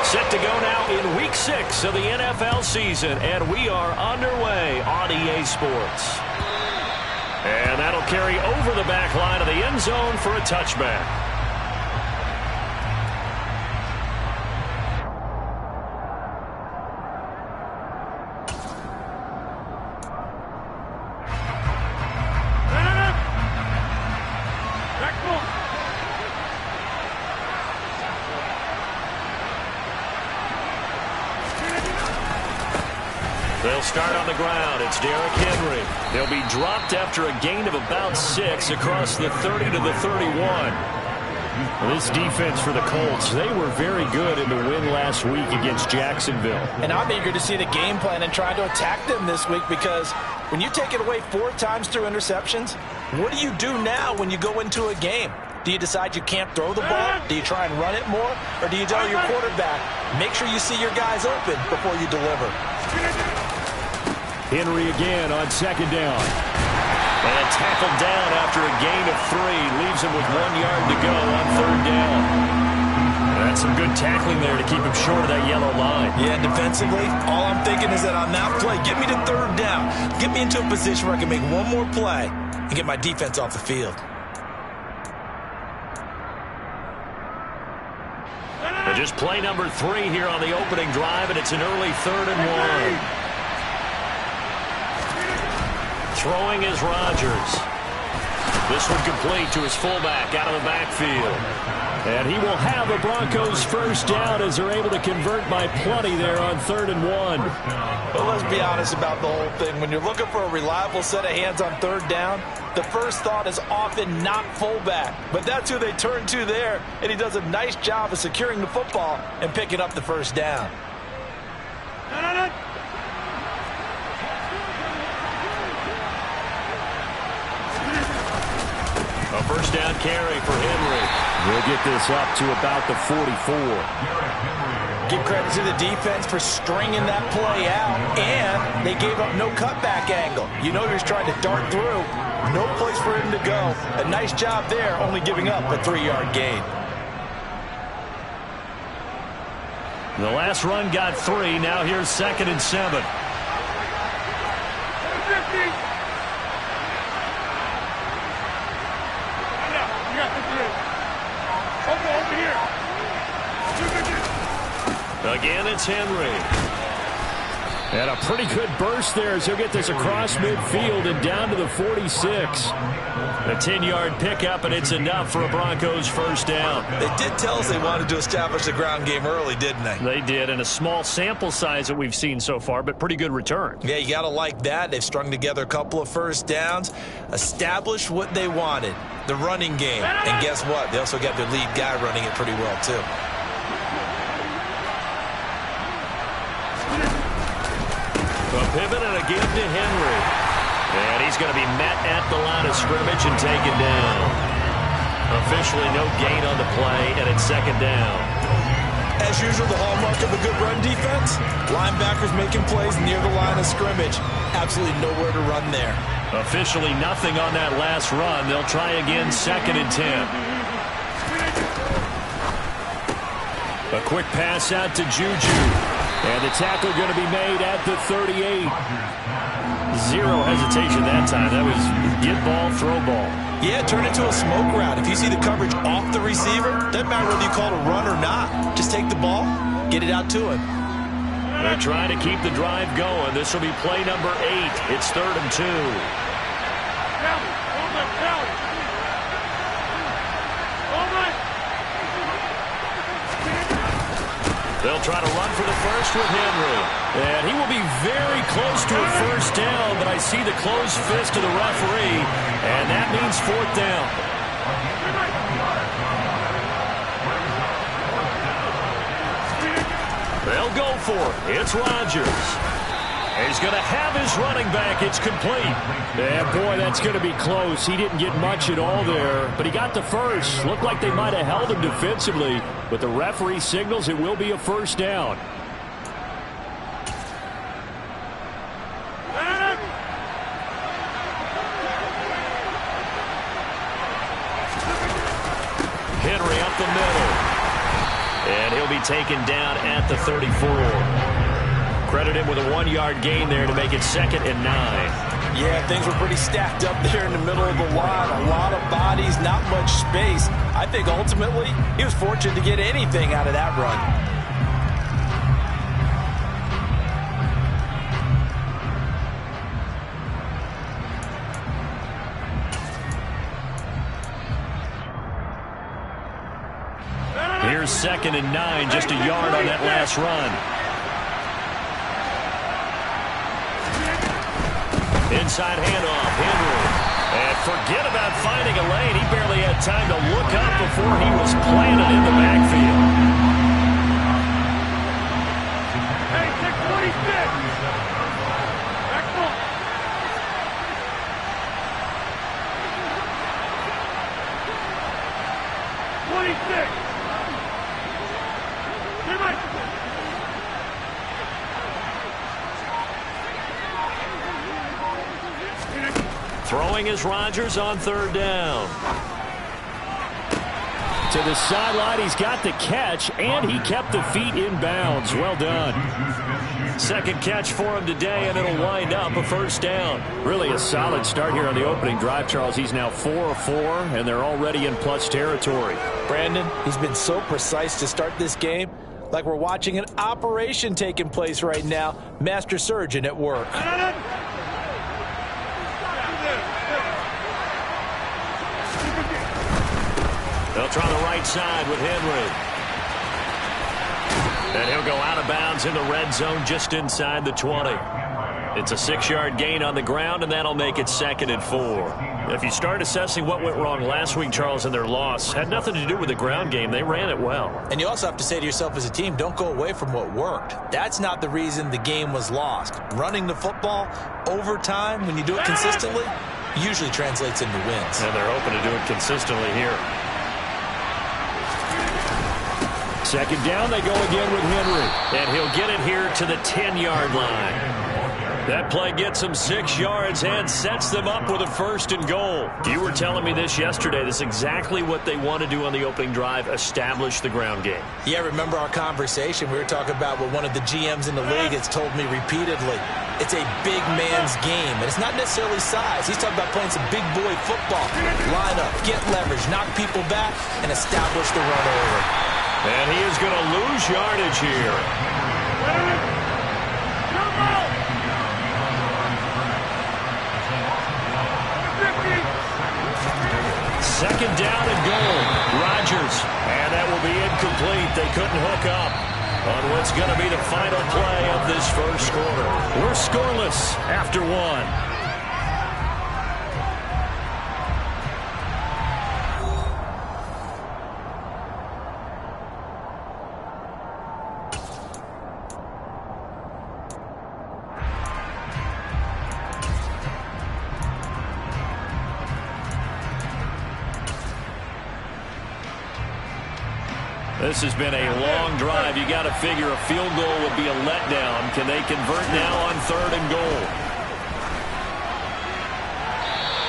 Set to go now in Week 6 of the NFL season, and we are underway on EA Sports. And that'll carry over the back line of the end zone for a touchback. They'll start on the ground. It's Derrick Henry. They'll be dropped after a gain of about 6 across the 30 to the 31. Well, this defense for the Colts, they were very good in the win last week against Jacksonville. And I'm eager to see the game plan and try to attack them this week, because when you take it away 4 times through interceptions, what do you do now when you go into a game? Do you decide you can't throw the ball? Do you try and run it more? Or do you tell your quarterback, make sure you see your guys open before you deliver? Henry again on second down. And tackled down after a gain of 3. Leaves him with 1 yard to go on third down. That's some good tackling there to keep him short of that yellow line. Yeah, defensively, all I'm thinking is that on that play, get me to third down. Get me into a position where I can make one more play and get my defense off the field. Just play number 3 here on the opening drive, and it's an early 3rd and 1. Throwing is Rodgers. This one complete to his fullback out of the backfield. And he will have the Broncos first down as they're able to convert by plenty there on 3rd and 1. Well, let's be honest about the whole thing. When you're looking for a reliable set of hands on third down, the first thought is often not fullback. But that's who they turn to there, and he does a nice job of securing the football and picking up the first down. A first down carry for Henry. We'll get this up to about the 44. Give credit to the defense for stringing that play out, and they gave up no cutback angle. You know he was trying to dart through. No place for him to go. A nice job there, only giving up a 3-yard gain. The last run got 3. Now here's 2nd and 7. Again, it's Henry. And a pretty good burst there as he'll get this across midfield and down to the 46. A 10-yard pickup, and it's enough for a Broncos first down. They did tell us they wanted to establish the ground game early, didn't they? They did, and a small sample size that we've seen so far, but pretty good return. Yeah, you got to like that. They've strung together a couple of first downs, established what they wanted, the running game. And guess what? They also got their lead guy running it pretty well, too. A pivot and a give to Henry. And he's going to be met at the line of scrimmage and taken down. Officially no gain on the play, and it's 2nd down. As usual, the hallmark of a good run defense, linebackers making plays near the line of scrimmage. Absolutely nowhere to run there. Officially nothing on that last run. They'll try again, 2nd and 10. A quick pass out to Juju. And the tackle going to be made at the 38. Zero hesitation that time. That was get ball, throw ball. Yeah, turn it into a smoke route. If you see the coverage off the receiver, doesn't matter whether you call it a run or not. Just take the ball, get it out to him. They're trying to keep the drive going. This will be play number 8. It's 3rd and 2. They'll try to run for the first with Henry. And he will be very close to a first down, but I see the closed fist of the referee, and that means 4th down. They'll go for it. It's Rodgers. He's going to have his running back. It's complete. Yeah, boy, that's going to be close. He didn't get much at all there, but he got the first. Looked like they might have held him defensively, but the referee signals it will be a first down. Henry up the middle. And he'll be taken down at the 34. Credit him with a 1-yard gain there to make it 2nd and 9. Yeah, things were pretty stacked up there in the middle of the line. A lot of bodies, not much space. I think ultimately he was fortunate to get anything out of that run. Here's 2nd and 9, just a yard on that last run. Inside handoff, Henry. And forget about finding a lane. He barely had time to look up before he was planted in the backfield. Hey, take 26. Excellent. 26. Throwing is Rodgers on 3rd down. To the sideline, he's got the catch, and he kept the feet in bounds. Well done. 2nd catch for him today, and it'll wind up a 1st down. Really a solid start here on the opening drive, Charles. He's now 4 of 4, and they're already in plus territory. Brandon, he's been so precise to start this game. Like we're watching an operation taking place right now. Master surgeon at work. They'll try the right side with Henry. And he'll go out of bounds in the red zone just inside the 20. It's a 6-yard gain on the ground, and that'll make it 2nd and 4. If you start assessing what went wrong last week, Charles, in their loss, had nothing to do with the ground game. They ran it well. And you also have to say to yourself as a team, don't go away from what worked. That's not the reason the game was lost. Running the football over time, when you do it consistently, usually translates into wins. And they're hoping to do it consistently here. 2nd down, they go again with Henry. And he'll get it here to the 10-yard line. That play gets them 6 yards and sets them up with a 1st and goal. You were telling me this yesterday. This is exactly what they want to do on the opening drive, establish the ground game. Yeah, remember our conversation? We were talking about what one of the GMs in the league has told me repeatedly. It's a big man's game, and it's not necessarily size. He's talking about playing some big boy football. Line up, get leverage, knock people back, and establish the run over. And he is going to lose yardage here. 2nd down and goal. Rodgers. And that will be incomplete. They couldn't hook up on what's going to be the final play of this 1st quarter. We're scoreless after 1. This has been a long drive. You got to figure a field goal would be a letdown. Can they convert now on 3rd and goal?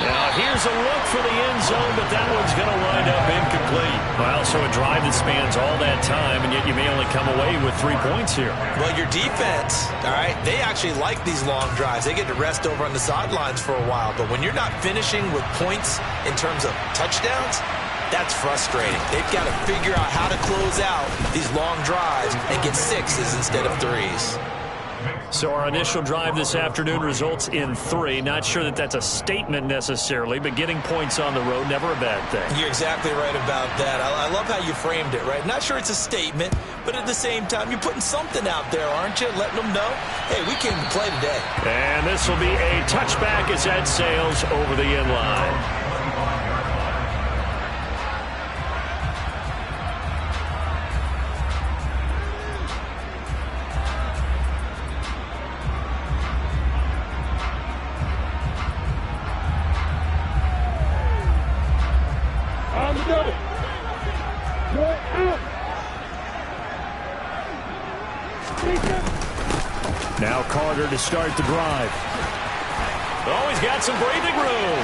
Now here's a look for the end zone, but that one's going to wind up incomplete. Well, so a drive that spans all that time, and yet you may only come away with 3 points here. Well, your defense, all right, they actually like these long drives. They get to rest over on the sidelines for a while, but when you're not finishing with points in terms of touchdowns, that's frustrating. They've got to figure out how to close out these long drives and get 6s instead of 3s. So our initial drive this afternoon results in 3. Not sure that that's a statement necessarily, but getting points on the road, never a bad thing. You're exactly right about that. I love how you framed it, right? Not sure it's a statement, but at the same time, you're putting something out there, aren't you? Letting them know, hey, we came to play today. And this will be a touchback as that sails over the end line. Now Carter to start the drive. Oh, he's got some breathing room.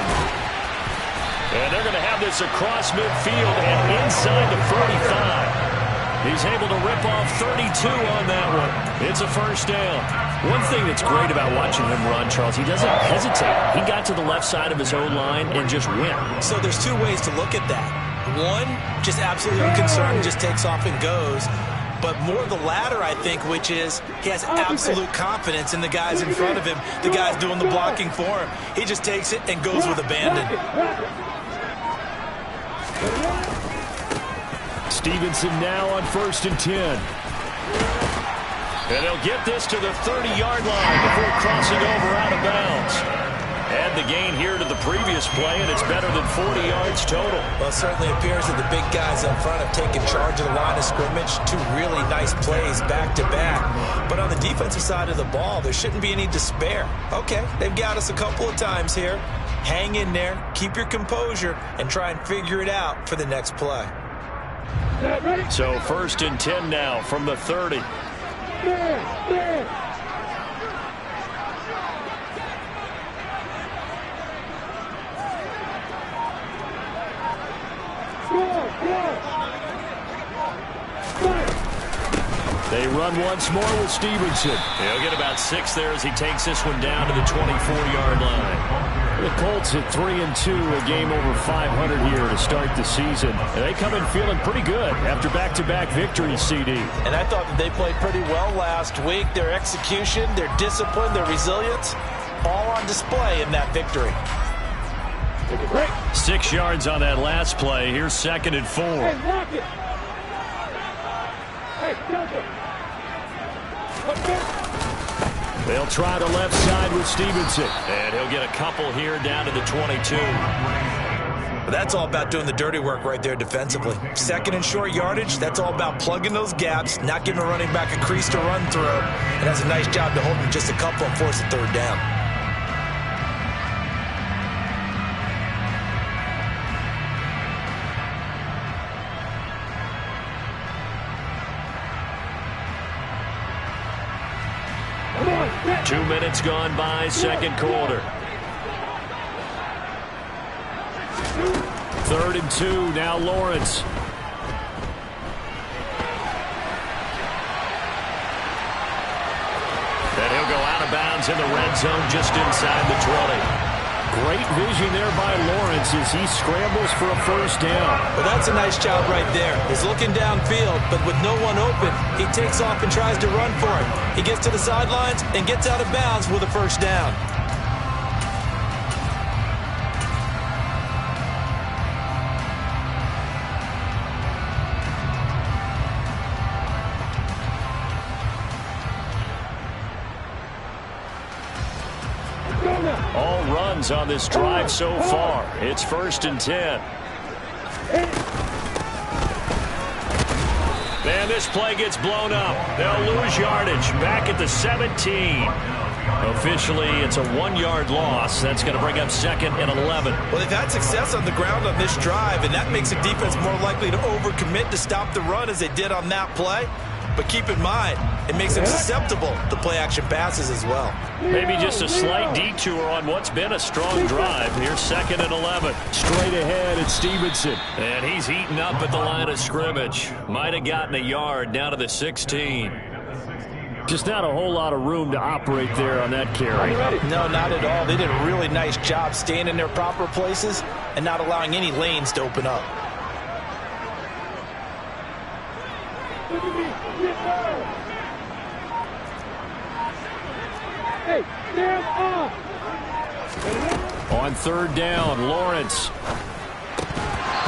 And they're going to have this across midfield and inside the 45. He's able to rip off 32 on that one. It's a first down. One thing that's great about watching him run, Charles, he doesn't hesitate. He got to the left side of his own line and just went. So there's two ways to look at that. One, just absolutely unconcerned, just takes off and goes. But more the latter, I think, which is he has absolute confidence in the guys in front of him, the guys doing the blocking for him. He just takes it and goes with abandon. Stevenson now on 1st and 10. And he'll get this to the 30-yard line before crossing over out of bounds. Add the gain here to the previous play, and it's better than 40 yards total. Well, it certainly appears that the big guys up front have taken charge of the line of scrimmage. Two really nice plays back-to-back. But on the defensive side of the ball, there shouldn't be any despair. Okay, they've got us a couple of times here. Hang in there, keep your composure, and try and figure it out for the next play. So 1st and 10 now from the 30. They run once more with Stevenson. He'll get about 6 there as he takes this one down to the 24-yard line. The Colts at 3-2, a game over 500 here to start the season. And they come in feeling pretty good after back-to-back victories, CD. And I thought that they played pretty well last week. Their execution, their discipline, their resilience, all on display in that victory. 6 yards on that last play. Here's 2nd and 4. Hey, lock it. Hey, jump it. They'll try the left side with Stevenson. And he'll get a couple here down to the 22. But that's all about doing the dirty work right there defensively. 2nd and short yardage, that's all about plugging those gaps, not giving a running back a crease to run through. And that's a nice job to hold him just a couple and force a 3rd down. On, 2 minutes gone by, 2nd quarter. 3rd and 2, now Lawrence. And he'll go out of bounds in the red zone just inside the 20. Great vision there by Lawrence as he scrambles for a 1st down. Well, that's a nice job right there. He's looking downfield, but with no one open, he takes off and tries to run for it. He gets to the sidelines and gets out of bounds with a 1st down. All runs on this drive so far. It's 1st and 10. And this play gets blown up. They'll lose yardage back at the 17. Officially, it's a 1-yard loss. That's going to bring up 2nd and 11. Well, they've had success on the ground on this drive, and that makes the defense more likely to overcommit to stop the run as they did on that play. But keep in mind, it makes them susceptible to play-action passes as well. Maybe just a slight detour on what's been a strong drive. Here's 2nd and 11. Straight ahead, it's Stevenson. And he's eaten up at the line of scrimmage. Might have gotten a yard down to the 16. Just not a whole lot of room to operate there on that carry. No, not at all. They did a really nice job staying in their proper places and not allowing any lanes to open up. Hey, stand off. On 3rd down, Lawrence.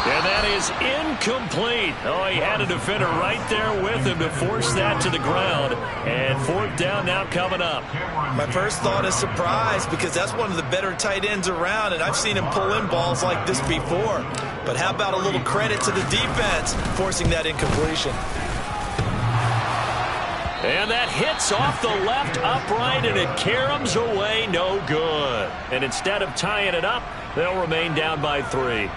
And that is incomplete. Oh, he had a defender right there with him to force that to the ground. And 4th down now coming up. My first thought is surprise because that's one of the better tight ends around, and I've seen him pull in balls like this before. But how about a little credit to the defense forcing that incompletion? And that hits off the left upright, and it caroms away, no good. And instead of tying it up, they'll remain down by 3.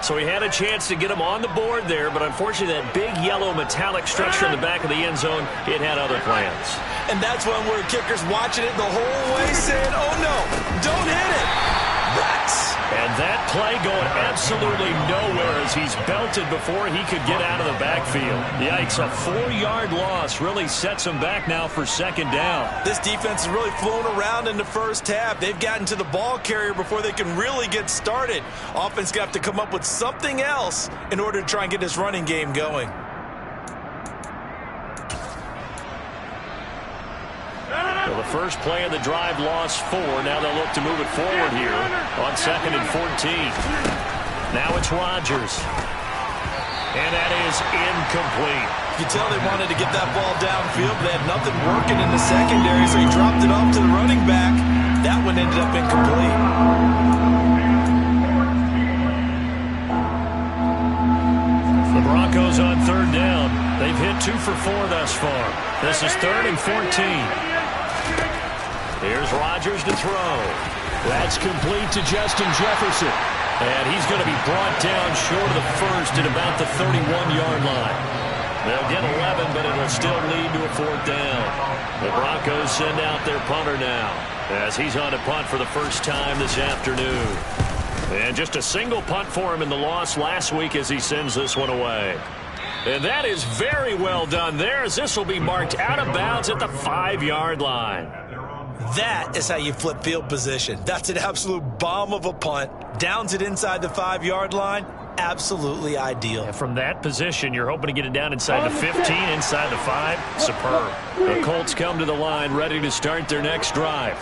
So he had a chance to get him on the board there, but unfortunately that big yellow metallic structure in the back of the end zone, it had other plans. And that's when we're kickers watching it the whole way saying, oh no, don't hit it. Rats. And And that play going absolutely nowhere as he's belted before he could get out of the backfield. Yikes, a 4-yard loss really sets him back now for second down. This defense has really flown around in the first half. They've gotten to the ball carrier before they can really get started. Offense got to come up with something else in order to try and get this running game going. Well, the first play of the drive lost 4. Now they'll look to move it forward here on 2nd and 14. Now it's Rodgers. And that is incomplete. You can tell they wanted to get that ball downfield, but they had nothing working in the secondary, so he dropped it off to the running back. That one ended up incomplete. The Broncos on 3rd down. They've hit 2 for 4 thus far. This is 3rd and 14. Here's Rodgers to throw. That's complete to Justin Jefferson. And he's going to be brought down short of the first at about the 31-yard line. They'll get 11, but it'll still lead to a 4th down. The Broncos send out their punter now as he's on to punt for the first time this afternoon. And just a single punt for him in the loss last week as he sends this one away. And that is very well done there as this will be marked out of bounds at the 5-yard line. That is how you flip field position. That's an absolute bomb of a punt. Downs it inside the 5-yard line. Absolutely ideal. And from that position, you're hoping to get it down inside the 15, inside the 5. Superb. The Colts come to the line ready to start their next drive.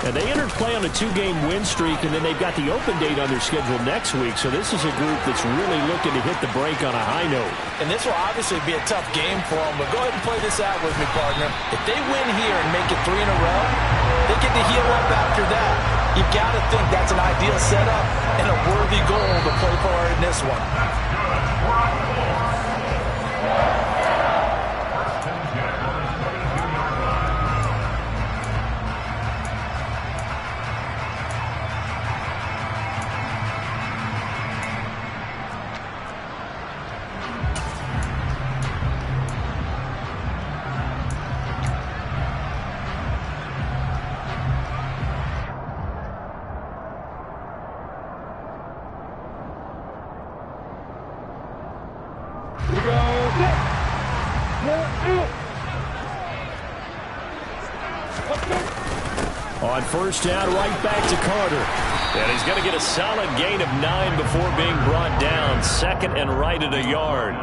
And they entered play on a 2-game win streak, and then they've got the open date on their schedule next week. So this is a group that's really looking to hit the break on a high note. And this will obviously be a tough game for them, but go ahead and play this out with me, partner. If they win here and make it 3 in a row, they get to heal up after that. You've got to think that's an ideal setup and a worthy goal to play for in this one. On 1st down, right back to Carter. And he's going to get a solid gain of 9 before being brought down. 2nd and right at a yard.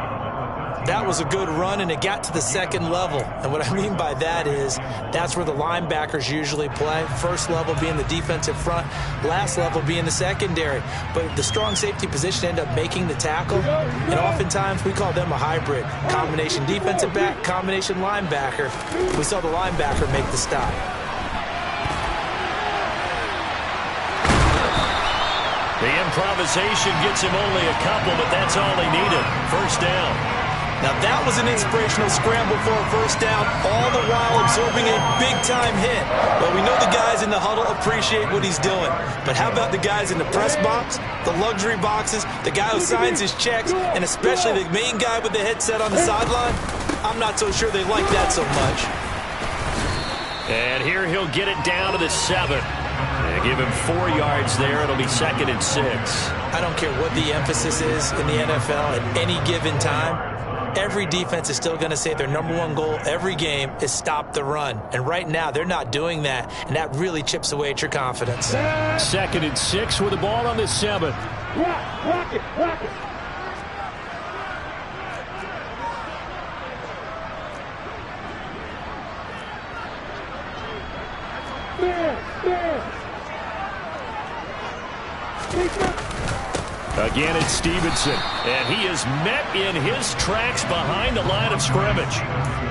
That was a good run, and it got to the 2nd level. And what I mean by that is that's where the linebackers usually play. First level being the defensive front, last level being the secondary. But the strong safety position ended up making the tackle, and oftentimes we call them a hybrid. Combination defensive back, combination linebacker. We saw the linebacker make the stop. The improvisation gets him only a couple, but that's all he needed. 1st down. Now that was an inspirational scramble for a 1st down, all the while absorbing a big-time hit. Well, we know the guys in the huddle appreciate what he's doing. But how about the guys in the press box, the luxury boxes, the guy who signs his checks, and especially the main guy with the headset on the sideline? I'm not so sure they like that so much. And here he'll get it down to the 7. And give him 4 yards there. It'll be 2nd and 6. I don't care what the emphasis is in the NFL at any given time. Every defense is still going to say their #1 goal every game is stop the run. And right now, they're not doing that, and that really chips away at your confidence. 2nd and 6 with the ball on the 7. Rock it. Again, it's Stevenson, and he is met in his tracks behind the line of scrimmage.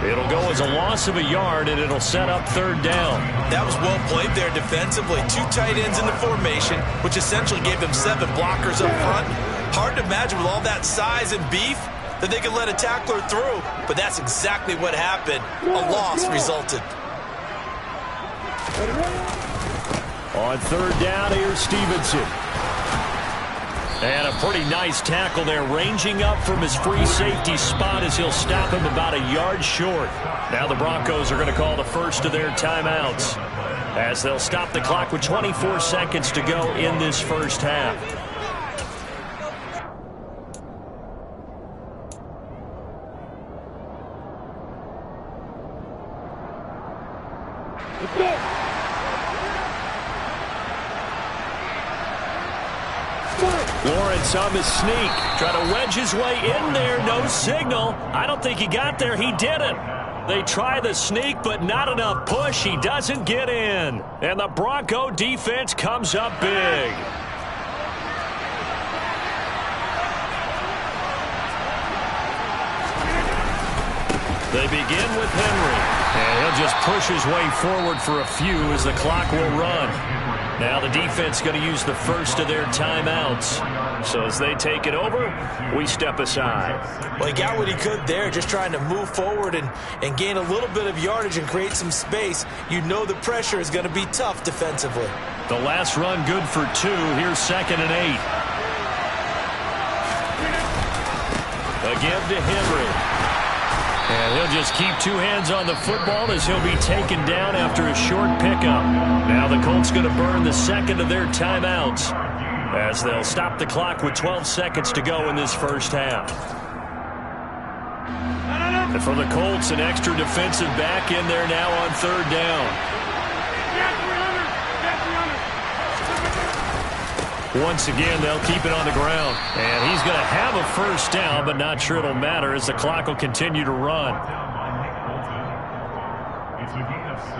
It'll go as a loss of a yard, and it'll set up 3rd down. That was well played there defensively. 2 tight ends in the formation, which essentially gave them 7 blockers up front. Hard to imagine with all that size and beef that they could let a tackler through, but that's exactly what happened. A loss resulted. On 3rd down, here's Stevenson. And a pretty nice tackle there, ranging up from his free safety spot as he'll stop him about a yard short. Now the Broncos are going to call the first of their timeouts. as they'll stop the clock with 24 seconds to go in this first half. Let's go. Lawrence on the sneak, trying to wedge his way in there, no signal. I don't think he got there, he didn't. They try the sneak, but not enough push. He doesn't get in. And the Bronco defense comes up big. They begin with Henry, and he'll just push his way forward for a few as the clock will run. Now the defense going to use the first of their timeouts. So as they take it over, we step aside. Well, he got what he could there, just trying to move forward and gain a little bit of yardage and create some space. You know the pressure is going to be tough defensively. The last run good for 2. Here's 2nd and 8. A give to Henry. And he'll just keep 2 hands on the football as he'll be taken down after a short pickup. Now the Colts going to burn the second of their timeouts as they'll stop the clock with 12 seconds to go in this first half. And for the Colts, an extra defensive back in there now on 3rd down. Once again, they'll keep it on the ground. And he's going to have a first down, but not sure it'll matter as the clock will continue to run. It's a gain of 6.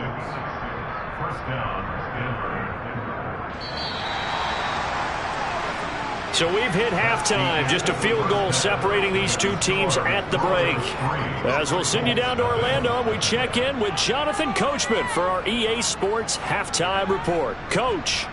First down, Denver. So we've hit halftime. Just a field goal separating these two teams at the break. As we'll send you down to Orlando, we check in with Jonathan Coachman for our EA Sports Halftime Report. Coach.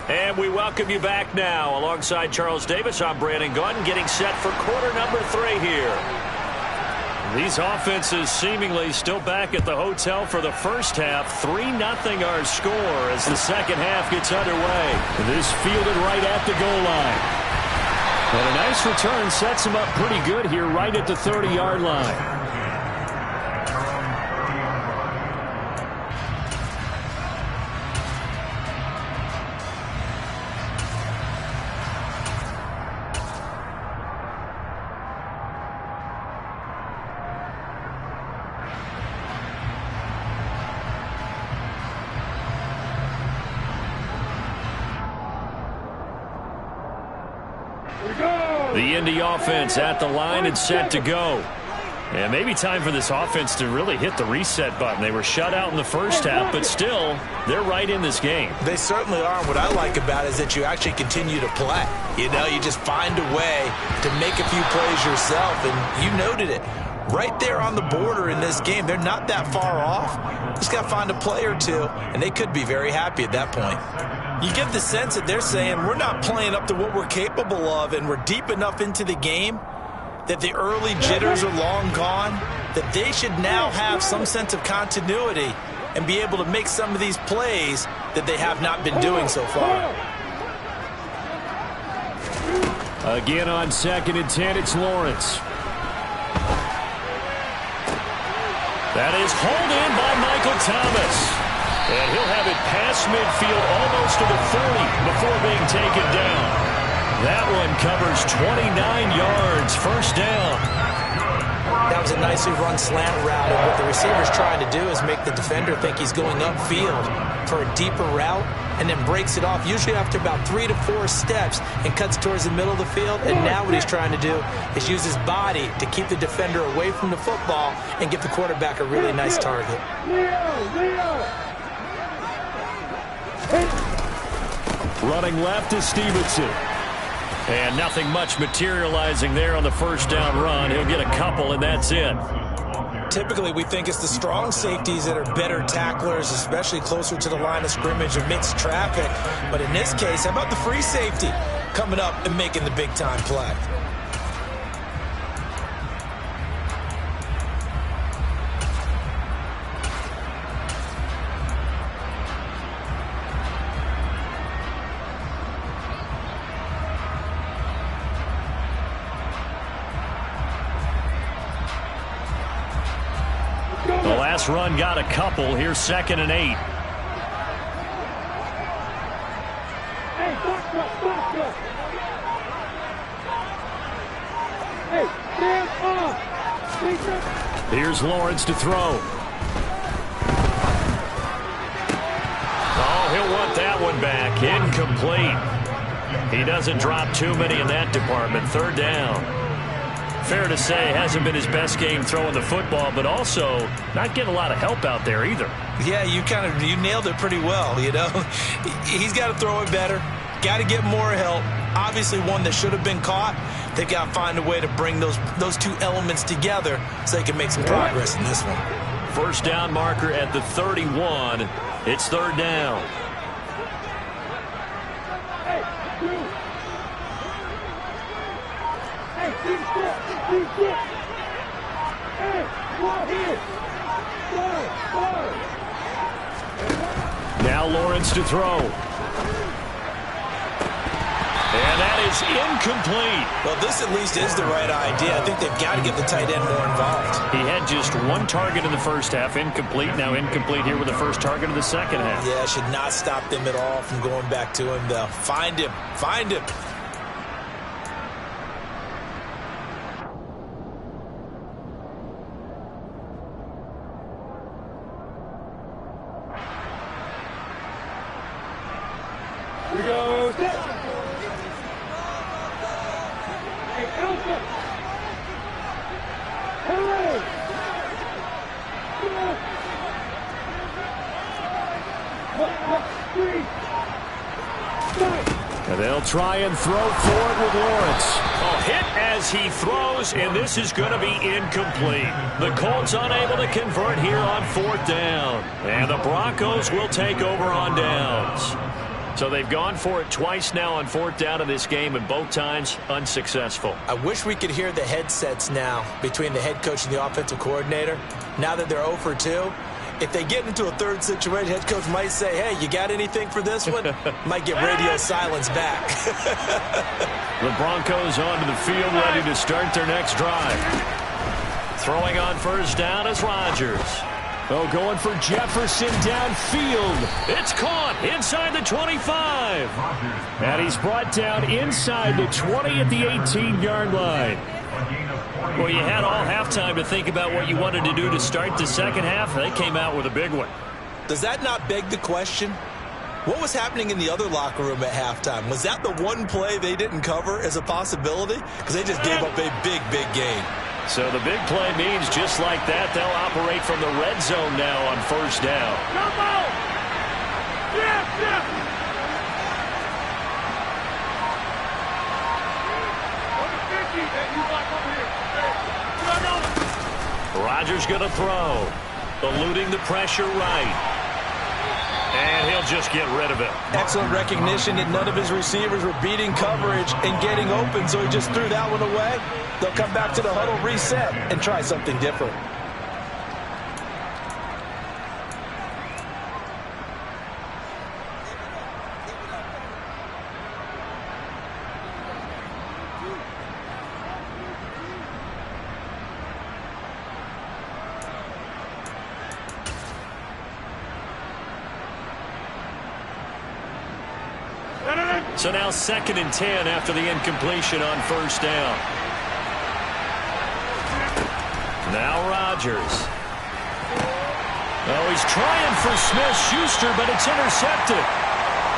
And we welcome you back now. Alongside Charles Davis, I'm Brandon Gordon, getting set for quarter number 3 here. These offenses seemingly still back at the hotel for the first half. 3-0 our score as the second half gets underway. This fielded right at the goal line. And a nice return sets him up pretty good here right at the 30-yard line. The Indy offense at the line and set to go. And maybe time for this offense to really hit the reset button. They were shut out in the first half, but still, they're right in this game. They certainly are. What I like about it is that you actually continue to play. You know, you just find a way to make a few plays yourself, and you noted it. Right there on the border in this game. They're not that far off. Just got to find a play or two, and they could be very happy at that point. You get the sense that they're saying we're not playing up to what we're capable of, and we're deep enough into the game that the early jitters are long gone, that they should now have some sense of continuity and be able to make some of these plays that they have not been doing so far. Again on 2nd and 10, it's Lawrence. That is hauled in by Michael Thomas. And he'll have it past midfield almost to the 40 before being taken down. That one covers 29 yards, first down. That was a nicely run slant route, and what the receiver's trying to do is make the defender think he's going upfield for a deeper route and then breaks it off, usually after about 3 to 4 steps, and cuts towards the middle of the field. And now what he's trying to do is use his body to keep the defender away from the football and give the quarterback a really nice target. Running left is Stevenson. And nothing much materializing there on the first down run. He'll get a couple, and that's it. Typically, we think it's the strong safeties that are better tacklers, especially closer to the line of scrimmage amidst traffic. But in this case, how about the free safety coming up and making the big-time play? this run got a couple. Here's 2nd and 8. Hey, back up. Hey, stand up. Here's Lawrence to throw. Oh, he'll want that one back. Incomplete. He doesn't drop too many in that department. 3rd down. Fair to say, hasn't been his best game throwing the football, but also not getting a lot of help out there either. Yeah, you nailed it pretty well, you know. He's got to throw it better. Got to get more help. Obviously one that should have been caught. They got to find a way to bring those two elements together so they can make some progress in this one. 1st down marker at the 31. It's 3rd down. Now Lawrence to throw. And that is incomplete. Well, this at least is the right idea. I think they've got to get the tight end more involved. He had just 1 target in the 1st half. Incomplete. Now incomplete here with the 1st target of the 2nd half. Yeah, should not stop them at all from going back to him, though. Find him. Find him. We go. And they'll try and throw forward with Lawrence. Oh, hit as he throws, and this is going to be incomplete. The Colts unable to convert here on 4th down. And the Broncos will take over on downs. So they've gone for it twice now on 4th down in this game, and both times unsuccessful. I wish we could hear the headsets now between the head coach and the offensive coordinator. Now that they're 0 for 2, if they get into a 3rd situation, head coach might say, hey, you got anything for this one? Might get radio silence back. The Broncos onto the field, ready to start their next drive. Throwing on 1st down is Rodgers. Oh, going for Jefferson downfield. It's caught inside the 25. And he's brought down inside the 20 at the 18-yard line. Well, you had all halftime to think about what you wanted to do to start the 2nd half. They came out with a big one. Does that not beg the question? What was happening in the other locker room at halftime? Was that the one play they didn't cover as a possibility? Because they just gave up a big, big game. So the big play means just like that, they'll operate from the red zone now on 1st down. Come on! Yeah! Rodgers going to throw. Eluding the pressure right. And he'll just get rid of it. Excellent recognition that none of his receivers were beating coverage and getting open, so he just threw that one away. They'll come back to the huddle, reset, and try something different. So now 2nd and 10 after the incompletion on 1st down. Now Rodgers. Oh, he's trying for Smith-Schuster, but it's intercepted.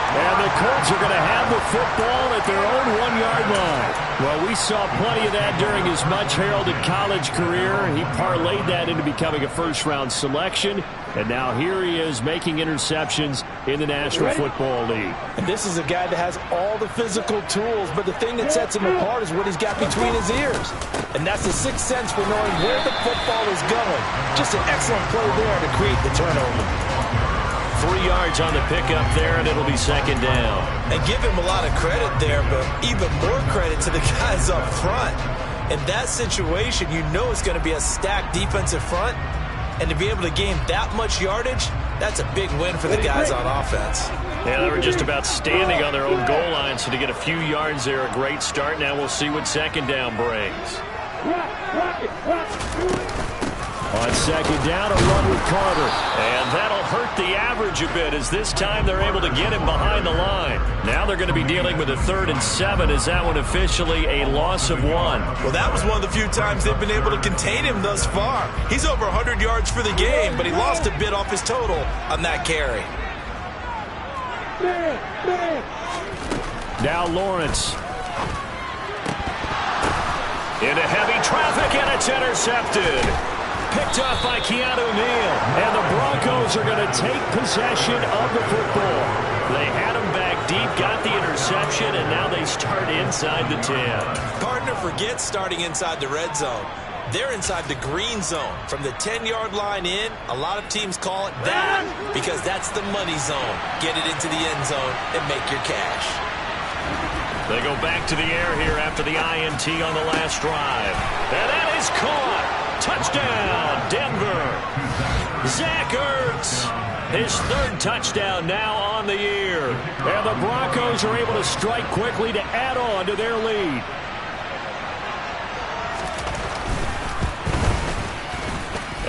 And the Colts are going to have the football at their own 1-yard line. Well, we saw plenty of that during his much-heralded college career. He parlayed that into becoming a 1st-round selection. And now here he is making interceptions in the National Football League. And this is a guy that has all the physical tools, but the thing that sets him apart is what he's got between his ears. And that's the sixth sense for knowing where the football is going. Just an excellent play there to create the turnover. 3 yards on the pickup there, and it'll be 2nd down. And give him a lot of credit there, but even more credit to the guys up front. In that situation, you know it's going to be a stacked defensive front. And to be able to gain that much yardage, that's a big win for the guys on offense. Yeah, they were just about standing on their own goal line, so to get a few yards there, a great start. Now we'll see what 2nd down brings. On second down, a run with Carter. And that'll hurt the average a bit as this time they're able to get him behind the line. Now they're going to be dealing with a 3rd and 7. Is that one officially a loss of 1? Well, that was one of the few times they've been able to contain him thus far. He's over 100 yards for the game, but he lost a bit off his total on that carry. Now Lawrence. Into heavy traffic, and it's intercepted. Picked up by Keanu Neal. And the Broncos are going to take possession of the football. They had him back deep, got the interception, and now they start inside the 10. Partner forgets starting inside the red zone. They're inside the green zone. From the 10-yard line in, a lot of teams call it that because that's the money zone. Get it into the end zone and make your cash. They go back to the air here after the INT on the last drive. And that is caught. Touchdown, Denver. Zach Ertz, his 3rd touchdown now on the year. And the Broncos are able to strike quickly to add on to their lead.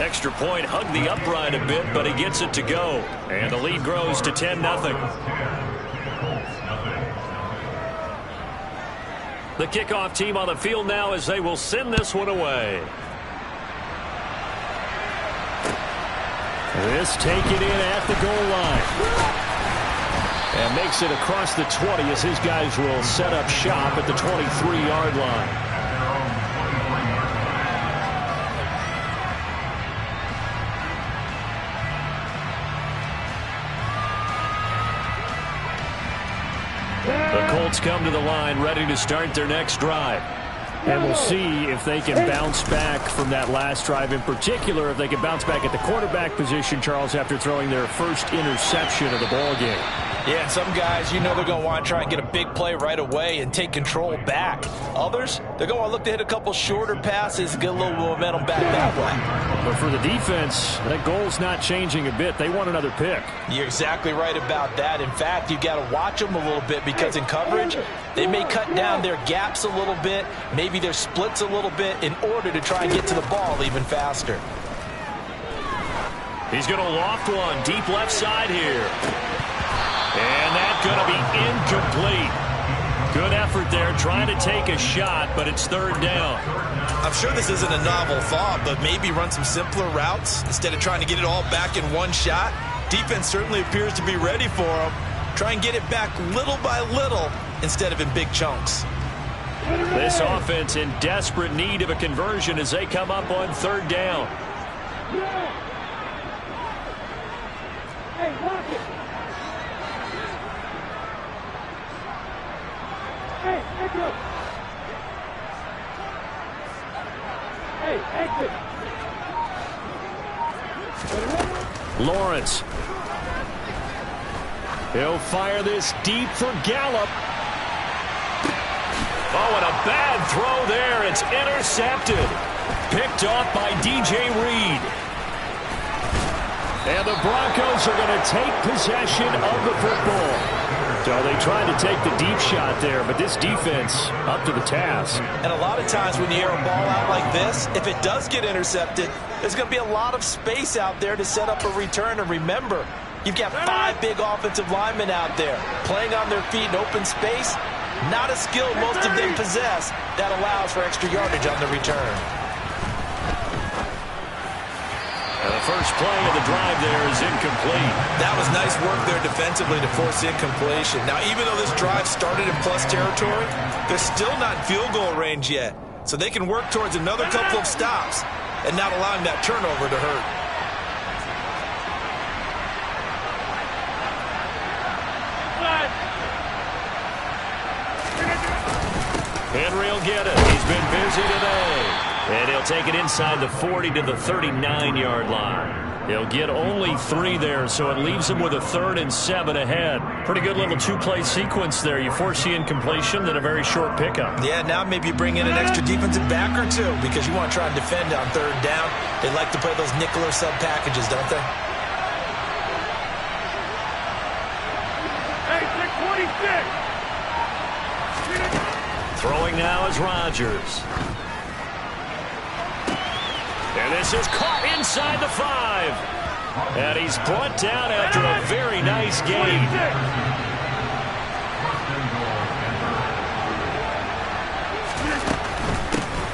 Extra point hugged the upright a bit, but he gets it to go. And the lead grows to 10-0. The kickoff team on the field now as they will send this one away. This taken in at the goal line. And makes it across the 20 as his guys will set up shop at the 23-yard line. The Colts come to the line ready to start their next drive. And we'll see if they can bounce back from that last drive. In particular, if they can bounce back at the quarterback position, Charles, after throwing their first interception of the ball game. Yeah, and some guys, you know they're going to want to try and get a big play right away and take control back. Others, they're going to want to look to hit a couple shorter passes, get a little momentum back that way. But for the defense, that goal's not changing a bit. They want another pick. You're exactly right about that. In fact, you've got to watch them a little bit because in coverage, they may cut down their gaps a little bit, maybe their splits a little bit in order to try and get to the ball even faster. He's going to loft one deep left side here. And that's going to be incomplete. Good effort there trying to take a shot, but it's 3rd down. I'm sure this isn't a novel thought, but maybe run some simpler routes instead of trying to get it all back in one shot. Defense certainly appears to be ready for them. Try and get it back little by little instead of in big chunks. This offense in desperate need of a conversion as they come up on 3rd down. Hey, lock it. Hey, exit. Hey, exit. Lawrence. He'll fire this deep for Gallup. Oh, and a bad throw there. It's intercepted. Picked off by DJ Reed. And the Broncos are going to take possession of the football. So they tried to take the deep shot there, but this defense up to the task. And a lot of times when you air a ball out like this, if it does get intercepted, there's going to be a lot of space out there to set up a return. And remember, you've got 5 big offensive linemen out there playing on their feet in open space. Not a skill most of them possess that allows for extra yardage on the return. And the first play of the drive there is incomplete. That was nice work there defensively to force incompletion. Now, even though this drive started in plus territory, they're still not in field goal range yet. So they can work towards another couple of stops and not allowing that turnover to hurt. Henry will get it. He's been busy today. And he'll take it inside the 40 to the 39-yard line. He'll get only 3 there, so it leaves him with a 3rd and 7 ahead. Pretty good little 2-play sequence there. You foresee incompletion, then a very short pickup. Yeah, now maybe you bring in an extra defensive back or 2 because you want to try and defend on 3rd down. They like to play those nickel or sub packages, don't they? Hey, 626. Throwing now is Rodgers. And And this is caught inside the 5. And he's brought down after a very nice gain.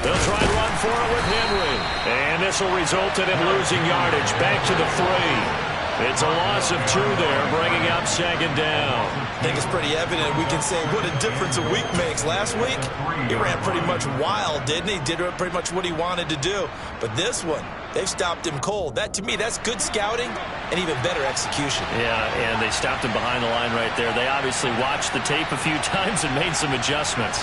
They'll try and run for it with Henry. And this will result in him losing yardage. Back to the 3. It's a loss of 2 there, bringing up 2nd down. I think it's pretty evident we can say what a difference a week makes. Last week, he ran pretty much wild, didn't he? Did pretty much what he wanted to do. But this one, they've stopped him cold. That, to me, that's good scouting and even better execution. Yeah, and they stopped him behind the line right there. They obviously watched the tape a few times and made some adjustments.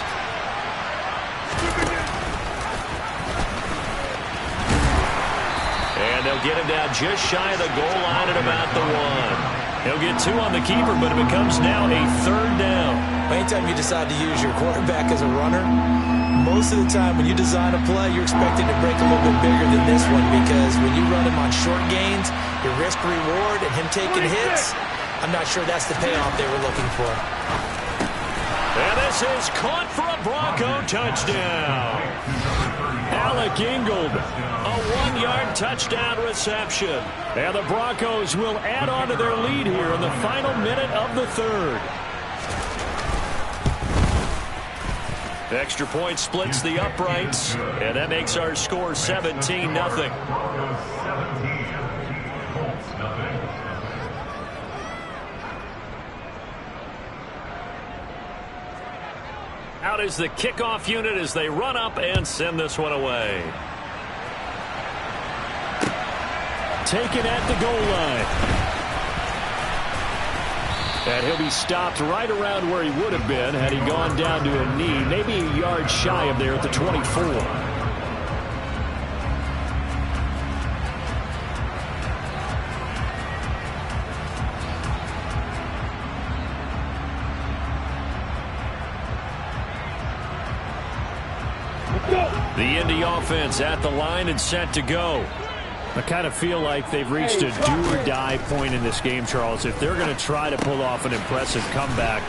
And they'll get him down just shy of the goal line at about the 1. He'll get 2 on the keeper, but it becomes now a 3rd down. Anytime you decide to use your quarterback as a runner, most of the time when you design a play, you're expected to break a little bit bigger than this one, because when you run him on short gains, your risk-reward and him taking hits, I'm not sure that's the payoff they were looking for. And this is caught for a Bronco touchdown. Alec Ingold, a 1-yard touchdown reception. And the Broncos will add on to their lead here in the final minute of the 3rd. The extra point splits the uprights, and that makes our score 17-0. Out is the kickoff unit as they run up and send this one away. Taken at the goal line. And he'll be stopped right around where he would have been had he gone down to a knee, maybe a yard shy of there at the 24. The Indy offense at the line and set to go. I kind of feel like they've reached a do-or-die point in this game, Charles. If they're going to try to pull off an impressive comeback,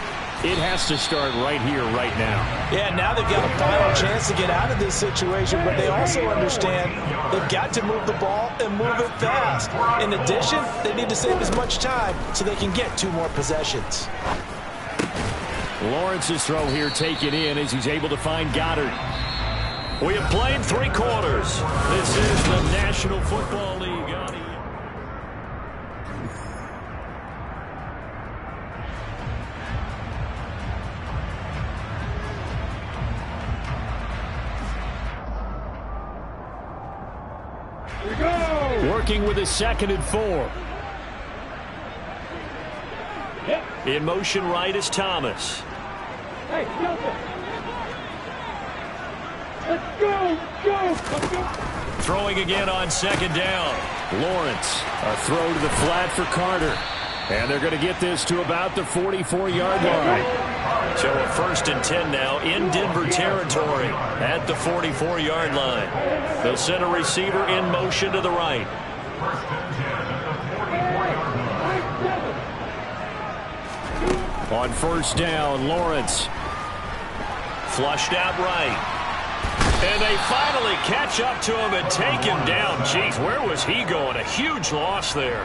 it has to start right here, right now. Yeah, now they've got a final chance to get out of this situation, but they also understand they've got to move the ball and move it fast. In addition, they need to save as much time so they can get 2 more possessions. Lawrence's throw here taken in as he's able to find Goddard. We have played 3 quarters. This is the National Football League. Here we go. Working with his 2nd and 4. Yep. In motion right is Thomas. Hey, Shelton. Let's go. Let's go. Throwing again on 2nd down. Lawrence, a throw to the flat for Carter. And they're going to get this to about the 44-yard line. So a 1st and 10 now in Denver territory at the 44-yard line. They'll send a receiver in motion to the right. On 1st down, Lawrence flushed out right. And they finally catch up to him and take him down. Jeez, where was he going? A huge loss there.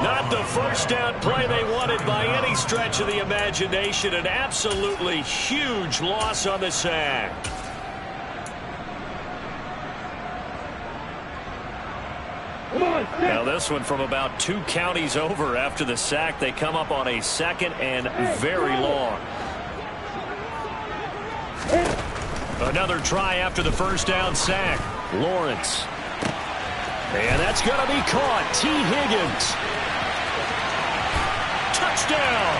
Not the first down play they wanted by any stretch of the imagination. An absolutely huge loss on the sack. Now this one from about 2 counties over after the sack. They come up on a 2nd and very long. Another try after the 1st down sack. Lawrence. And that's going to be caught. T. Higgins. Touchdown.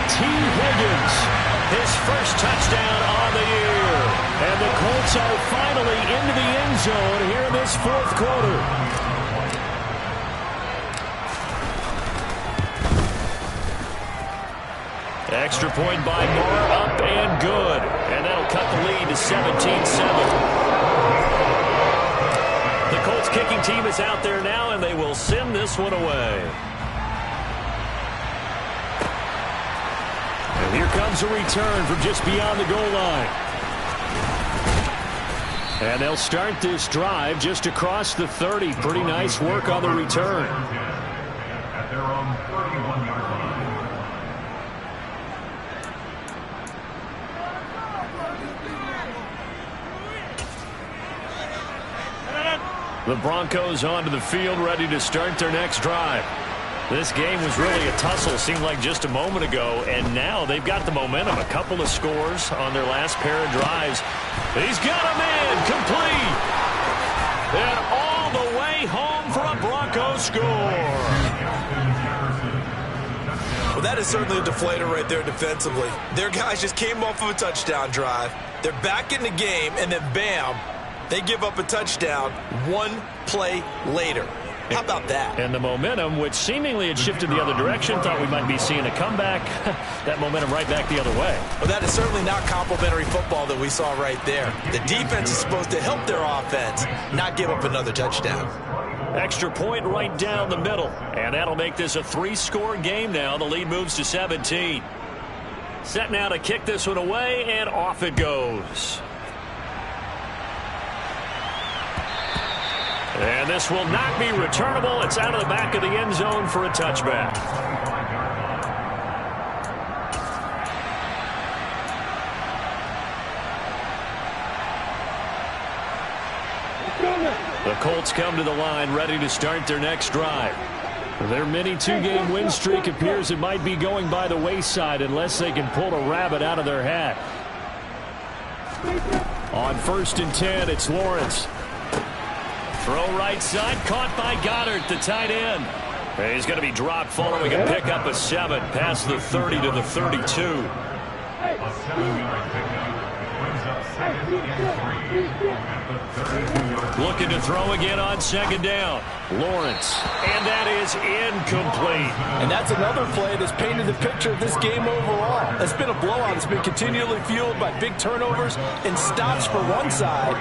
T. Higgins. His first touchdown on the year. And the Colts are finally into the end zone here in this 4th quarter. Extra point by Moore, up and good. And that'll cut the lead to 17-7. The Colts kicking team is out there now, and they will send this one away. And here comes a return from just beyond the goal line. And they'll start this drive just across the 30. Pretty nice work on the return. At their own 31-yard line. The Broncos onto the field, ready to start their next drive. This game was really a tussle, seemed like just a moment ago, and now they've got the momentum. A couple of scores on their last pair of drives. He's got him in, complete. And all the way home for a Broncos score. Well, that is certainly a deflator right there defensively. Their guys just came off of a touchdown drive. They're back in the game, and then bam, they give up a touchdown one play later. How about that? And the momentum, which seemingly had shifted the other direction, thought we might be seeing a comeback. That momentum right back the other way. Well, that is certainly not complimentary football that we saw right there. The defense is supposed to help their offense, not give up another touchdown. Extra point right down the middle. And that'll make this a 3-score game now. The lead moves to 17. Set now to kick this one away, and off it goes. And this will not be returnable. It's out of the back of the end zone for a touchback. The Colts come to the line, ready to start their next drive. Their mini 2-game win streak appears it might be going by the wayside unless they can pull a rabbit out of their hat. On 1st and 10, it's Lawrence. Throw right side, caught by Goddard, the tight end. He's going to be dropped following a pickup of 7, past the 30 to the 32. A 7-yard pickup brings up 2nd and 3 at the 32-yard line. Looking to throw again on 2nd down. Lawrence, and that is incomplete. And that's another play that's painted the picture of this game overall. It's been a blowout. It's been continually fueled by big turnovers and stops for one side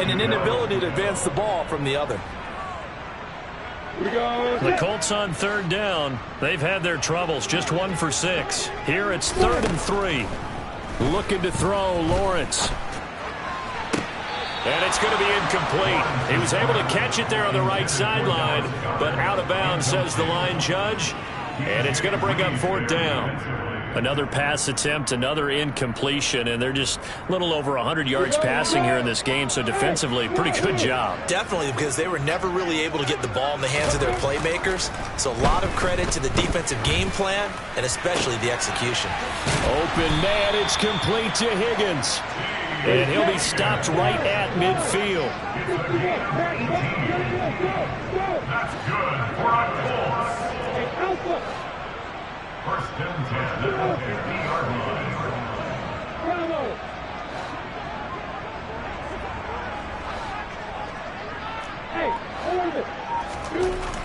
and an inability to advance the ball from the other. The Colts on 3rd down. They've had their troubles, just 1 for 6. Here it's 3rd and 3. Looking to throw, Lawrence. And it's going to be incomplete. He was able to catch it there on the right sideline, but out of bounds, says the line judge. And it's going to bring up 4th down. Another pass attempt, another incompletion, and they're just a little over 100 yards passing here in this game, so defensively, pretty good job. Definitely, because they were never really able to get the ball in the hands of their playmakers. So a lot of credit to the defensive game plan, and especially the execution. Open man, it's complete to Higgins. And he'll be stopped right at midfield. That's good for our Colts. 1st and 10 at the 50-yard line.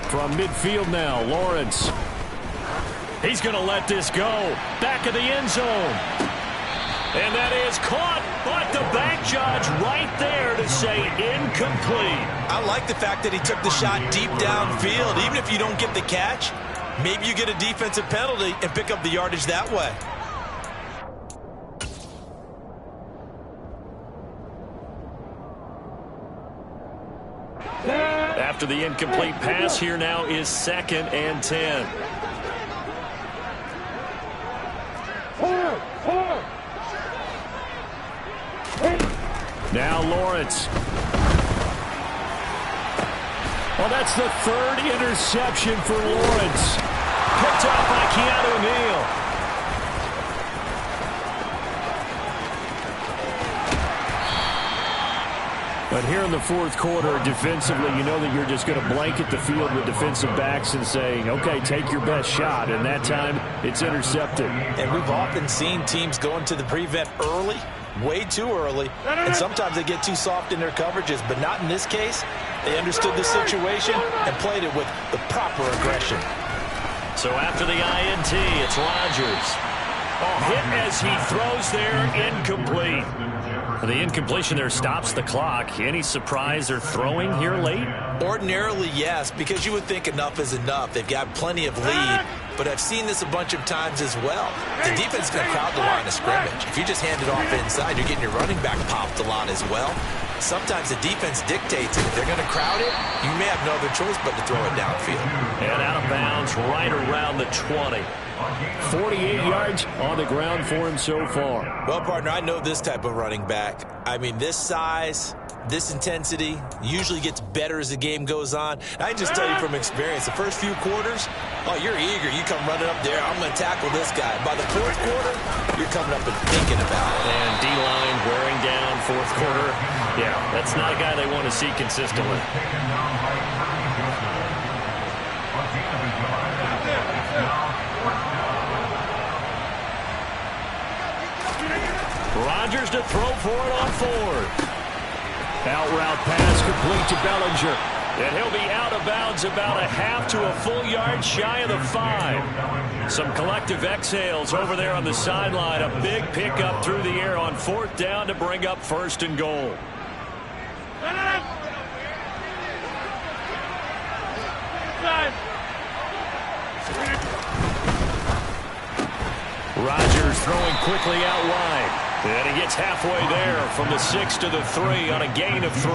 From midfield now, Lawrence. He's going to let this go. Back of the end zone. And that is caught, but the back judge right there to say incomplete. I like the fact that he took the shot deep downfield. Even if you don't get the catch, maybe you get a defensive penalty and pick up the yardage that way. After the incomplete pass, here now is 2nd and 10. Now Lawrence. Well, that's the 3rd interception for Lawrence. Picked off by Keanu Neal. But here in the 4th quarter, defensively, you know that you're just going to blanket the field with defensive backs and say, okay, take your best shot. And that time, it's intercepted. And we've often seen teams go into the prevent early, way too early, and sometimes they get too soft in their coverages, but not in this case. They understood the situation and played it with the proper aggression. So after the INT, it's Rodgers. Oh, hit as he throws there, incomplete. The incompletion there stops the clock. Any surprise they're throwing here late? Ordinarily, yes, because you would think enough is enough. They've got plenty of lead, but I've seen this a bunch of times as well. The defense is going to crowd the line of scrimmage. If you just hand it off inside, you're getting your running back popped a lot as well. Sometimes the defense dictates it. If they're going to crowd it, you may have no other choice but to throw it downfield. And out of bounds right around the 20. 48 yards on the ground for him so far. Well, partner, I know this type of running back. I mean, this size, this intensity usually gets better as the game goes on. I can just tell you from experience, the first few quarters, oh, you're eager. You come running up there, I'm going to tackle this guy. By the fourth quarter, you're coming up and thinking about it. And D-line wearing down fourth quarter. Yeah, that's not a guy they want to see consistently. Rodgers to throw for it on fourth. Out route pass complete to Bellinger. And he'll be out of bounds about a half to a full yard shy of the 5. Some collective exhales over there on the sideline. A big pickup through the air on fourth down to bring up first and goal. Rodgers throwing quickly out wide. And he gets halfway there from the 6 to the 3 on a gain of 3.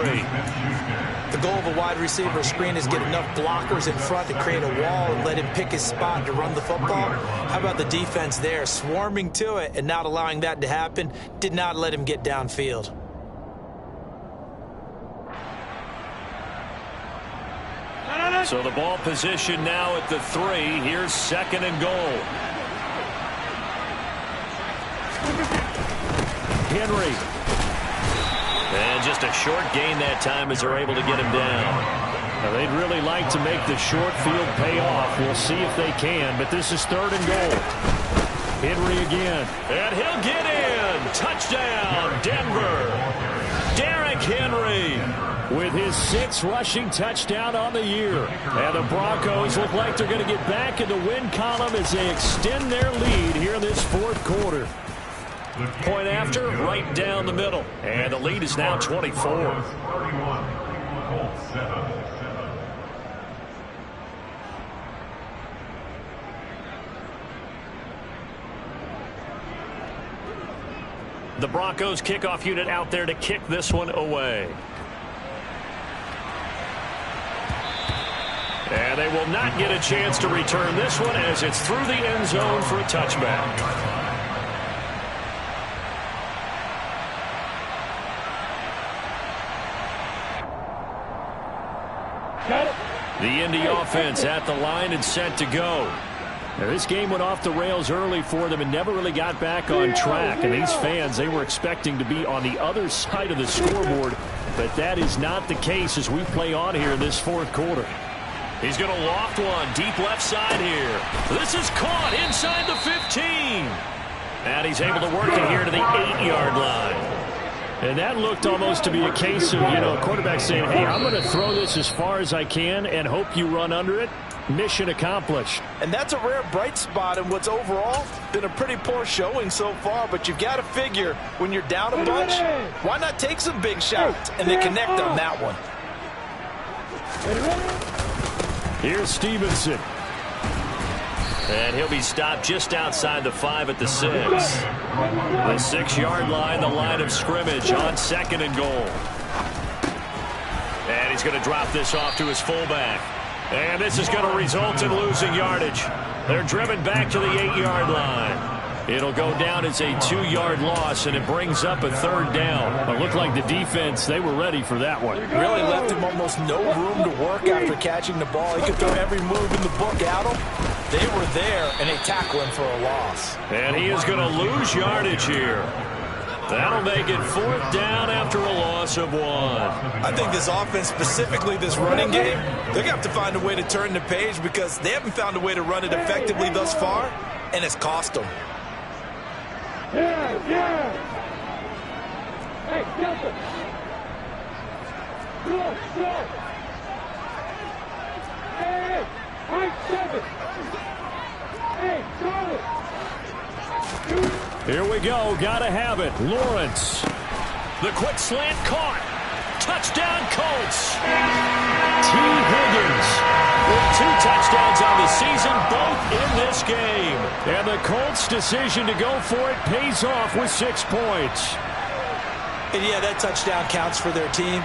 The goal of a wide receiver screen is get enough blockers in front to create a wall and let him pick his spot to run the football. How about the defense there, swarming to it and not allowing that to happen? Did not let him get downfield. So the ball position now at the 3. Here's second and goal. Henry. And just a short gain that time as they're able to get him down. Now, they'd really like to make the short field pay off. We'll see if they can, but this is third and goal. Henry again. And he'll get in. Touchdown, Denver. Derrick Henry with his 6th rushing touchdown on the year. And the Broncos look like they're going to get back in the win column as they extend their lead here in this fourth quarter. Point after, right down the middle. And the lead is now 24. The Broncos kickoff unit out there to kick this one away. And they will not get a chance to return this one as it's through the end zone for a touchback. The Indy offense at the line and set to go. Now, this game went off the rails early for them and never really got back on track. And these fans, they were expecting to be on the other side of the scoreboard. But that is not the case as we play on here in this fourth quarter. He's going to loft one deep left side here. This is caught inside the 15. And he's able to work it here to the 8-yard line. And that looked almost to be a case of, a quarterback saying, hey, I'm going to throw this as far as I can and hope you run under it. Mission accomplished. And that's a rare bright spot in what's overall been a pretty poor showing so far. But you've got to figure when you're down a bunch, why not take some big shots? And they connect on that one. Here's Stevenson. And he'll be stopped just outside the 5 at the 6. The 6-yard line, the line of scrimmage on second and goal. And he's going to drop this off to his fullback. And this is going to result in losing yardage. They're driven back to the 8-yard line. It'll go down as a 2-yard loss, and it brings up a third down. It looked like the defense, they were ready for that one. Really left him almost no room to work after catching the ball. He could throw every move in the book at him. They were there, and they tackle him for a loss. And he is going to lose yardage here. That'll make it fourth down after a loss of 1. I think this offense, specifically this running game, they're going to have to find a way to turn the page because they haven't found a way to run it effectively thus far, and it's cost them. Yeah. Hey, Delta. Go. Hey, high 7. Hey, Charlie. Here we go. Got to have it. Lawrence. The quick slant caught. Touchdown, Colts. T. Higgins with 2 touchdowns on the season, both in this game. And the Colts' decision to go for it pays off with 6 points. And yeah, that touchdown counts for their team,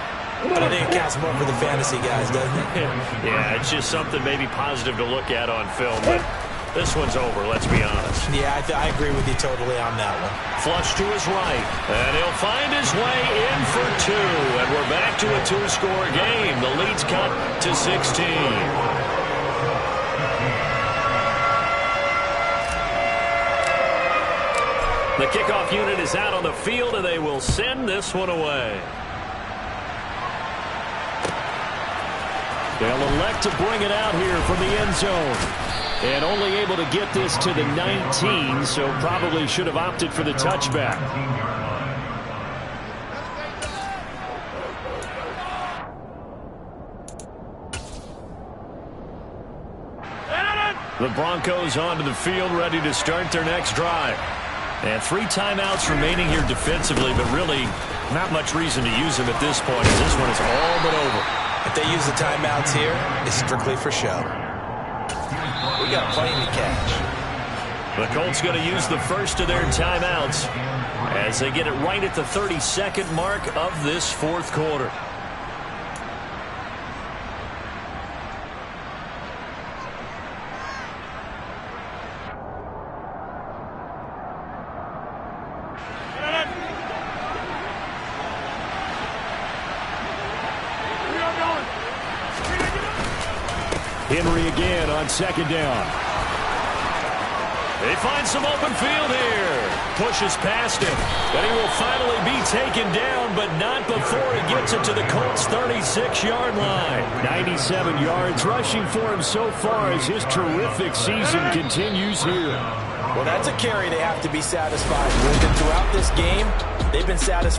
but I think it counts more for the fantasy guys, doesn't it? Yeah, it's just something maybe positive to look at on film, but this one's over, let's be honest. Yeah, I agree with you totally on that one. Flush to his right, and he'll find his way in for 2, and we're back to a 2-score game. The lead's cut to 16. The kickoff unit is out on the field, and they will send this one away. They'll elect to bring it out here from the end zone. And only able to get this to the 19, so probably should have opted for the touchback. The Broncos onto the field, ready to start their next drive. And 3 timeouts remaining here defensively, but really not much reason to use them at this point, as this one is all but over. If they use the timeouts here, it's strictly for show. We got plenty to catch. The Colts going to use the first of their timeouts as they get it right at the 32nd mark of this 4th quarter. Henry again on 2nd down. They find some open field here. Pushes past him. And he will finally be taken down, but not before he gets it to the Colts' 36-yard line. 97 yards rushing for him so far as his terrific season continues here. Well, that's a carry they have to be satisfied with. And throughout this game, they've been satisfied.